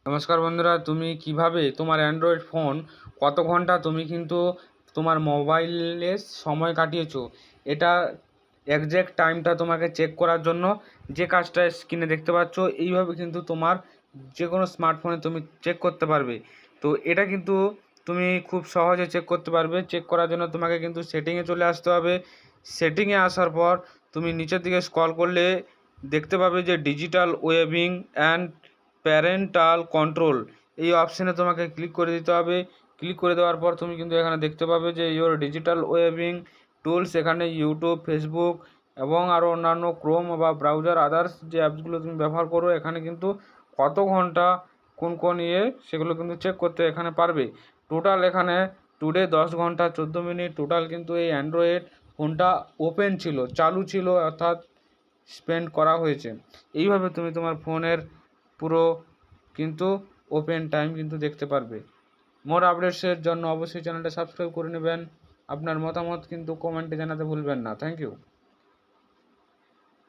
নমস্কার বন্ধুরা, তুমি কিভাবে তোমার অ্যান্ড্রয়েড ফোন কত ঘন্টা তুমি কিন্তু তোমার মোবাইলে সময় কাটিয়েছো এটা এক্স্যাক্ট টাইমটা তোমাকে চেক করার জন্য যে কাজটা স্ক্রিনে দেখতে পাচ্ছ এইভাবে কিন্তু তোমার যে কোনো স্মার্টফোনে তুমি চেক করতে পারবে। তো এটা কিন্তু তুমি খুব সহজে চেক করতে পারবে। চেক করার জন্য তোমাকে কিন্তু সেটিংয়ে চলে আসতে হবে। সেটিংয়ে আসার পর তুমি নিচের দিকে স্ক্রল করলে দেখতে পাবে যে ডিজিটাল ওয়েবিং অ্যান্ড প্যারেন্টাল কন্ট্রোল, এই অপশানে তোমাকে ক্লিক করে দিতে হবে। ক্লিক করে দেওয়ার পর তুমি কিন্তু এখানে দেখতে পাবে যে ইওর ডিজিটাল ওয়েবিং টুলস, এখানে ইউটিউব, ফেসবুক এবং আরও অন্যান্য ক্রোম বা ব্রাউজার আদার্স যে অ্যাপসগুলো তুমি ব্যবহার করো এখানে কিন্তু কত ঘন্টা কোন সেগুলো কিন্তু চেক করতে এখানে পারবে। টোটাল এখানে টুডে 10 ঘন্টা 14 মিনিট টোটাল কিন্তু এই অ্যান্ড্রয়েড ফোনটা ওপেন ছিল, চালু ছিল, অর্থাৎ স্পেন্ড করা হয়েছে। এইভাবে তুমি তোমার ফোনের পুরো কিন্তু ওপেন টাইম কিন্তু দেখতে পারবে। মোর আপডেটসের জন্য অবশ্যই চ্যানেলটা সাবস্ক্রাইব করে নেবেন। আপনার মতামত কিন্তু কমেন্টে জানাতে ভুলবেন না। Thank you.